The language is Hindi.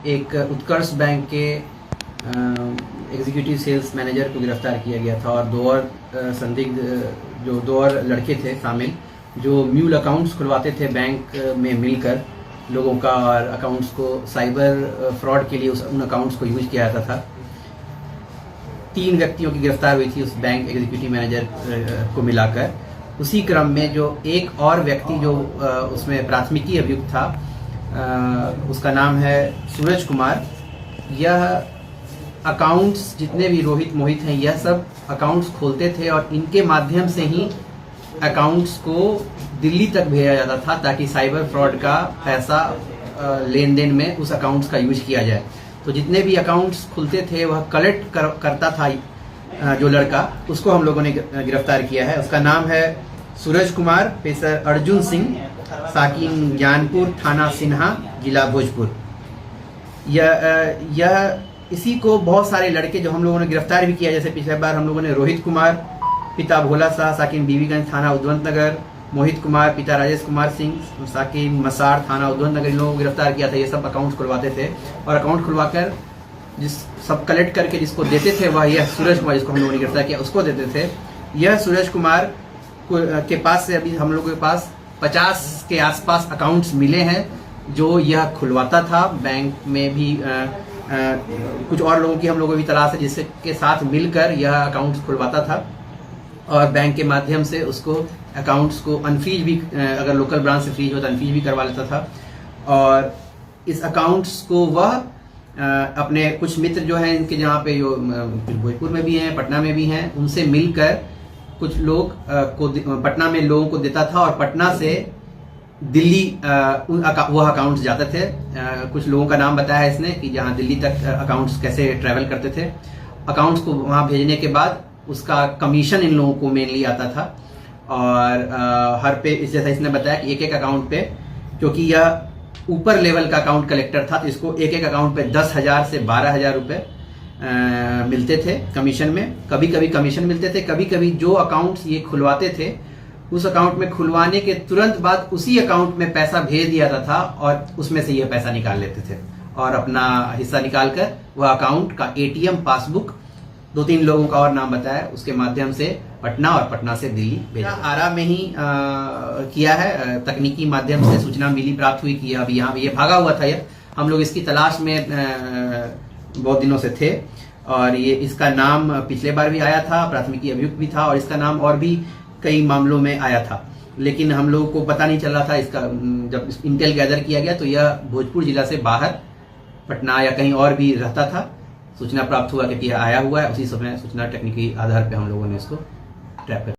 एक उत्कर्ष बैंक के एग्जीक्यूटिव सेल्स मैनेजर को गिरफ्तार किया गया था और दो और संदिग्ध जो दो और लड़के थे शामिल जो म्यूल अकाउंट्स खुलवाते थे बैंक में मिलकर लोगों का और अकाउंट्स को साइबर फ्रॉड के लिए उन अकाउंट्स को यूज किया जाता था। 3 व्यक्तियों की गिरफ्तार हुई थी उस बैंक एग्जीक्यूटिव मैनेजर को मिलाकर। उसी क्रम में जो एक और व्यक्ति जो उसमें प्राथमिकी अभियुक्त था, उसका नाम है सूरज कुमार। यह अकाउंट्स जितने भी रोहित मोहित हैं यह सब अकाउंट्स खोलते थे और इनके माध्यम से ही अकाउंट्स को दिल्ली तक भेजा जाता था ताकि साइबर फ्रॉड का पैसा लेन देन में उस अकाउंट्स का यूज किया जाए। तो जितने भी अकाउंट्स खुलते थे वह कलेक्ट करता था जो लड़का, उसको हम लोगों ने गिरफ्तार किया है। उसका नाम है सूरज कुमार, पेशर अर्जुन सिंह, साकिन ज्ञानपुर, थाना सिन्हा, जिला भोजपुर। यह इसी को बहुत सारे लड़के जो हम लोगों ने गिरफ्तार भी किया, जैसे पिछले बार हम लोगों ने रोहित कुमार, पिता भोला शाह, साकिन बीबीगंज, थाना उद्वंत नगर, मोहित कुमार, पिता राजेश कुमार सिंह, साकिन मसार, थाना उद्वंत नगर, इन लोगों को गिरफ्तार किया था। ये सब अकाउंट खुलवाते थे और अकाउंट खुलवाकर जिस सब कलेक्ट करके जिसको देते थे वह यह सूरज कुमार, जिसको हम लोगों ने गिरफ्तार किया, उसको देते थे। यह सूरज कुमार के पास से अभी हम लोगों के पास 50 के आसपास अकाउंट्स मिले हैं जो यह खुलवाता था। बैंक में भी कुछ और लोगों की हम लोगों की तलाश है जिसके साथ मिलकर यह अकाउंट्स खुलवाता था और बैंक के माध्यम से उसको अकाउंट्स को अनफ्रीज भी, अगर लोकल ब्रांच से फ्रीज हो तो अनफ्रीज भी करवा लेता था। और इस अकाउंट्स को वह अपने कुछ मित्र जो हैं इनके, जहाँ पे जो भोजपुर में भी हैं, पटना में भी हैं, उनसे मिलकर कुछ लोग को पटना में लोगों को देता था और पटना से दिल्ली वह अकाउंट्स जाते थे। कुछ लोगों का नाम बताया है इसने कि जहाँ दिल्ली तक अकाउंट्स कैसे ट्रैवल करते थे। अकाउंट्स को वहाँ भेजने के बाद उसका कमीशन इन लोगों को मेनली आता था और हर पे जैसा इसने बताया कि एक अकाउंट पे, क्योंकि यह ऊपर लेवल का अकाउंट कलेक्टर था तो इसको एक अकाउंट पे 10,000 से 12,000 रुपये मिलते थे कमीशन में। कभी कभी कमीशन मिलते थे, कभी कभी जो अकाउंट्स ये खुलवाते थे उस अकाउंट में खुलवाने के तुरंत बाद उसी अकाउंट में पैसा भेज दिया जाता था और उसमें से यह पैसा निकाल लेते थे और अपना हिस्सा निकालकर वह अकाउंट का एटीएम, पासबुक, 2-3 लोगों का और नाम बताया, उसके माध्यम से पटना और पटना से दिल्ली भेजा। आरा में ही किया है, तकनीकी माध्यम से सूचना मिली, प्राप्त हुई कि अब यहाँ ये भागा हुआ था। हम लोग इसकी तलाश में बहुत दिनों से थे और ये इसका नाम पिछले बार भी आया था, प्राथमिकी अभियुक्त भी था और इसका नाम और भी कई मामलों में आया था, लेकिन हम लोगों को पता नहीं चल रहा था इसका। जब इंटेल गैदर किया गया तो यह भोजपुर जिला से बाहर पटना या कहीं और भी रहता था। सूचना प्राप्त हुआ कि यह आया हुआ है, उसी समय सूचना तकनीकी आधार पर हम लोगों ने इसको ट्रैप कर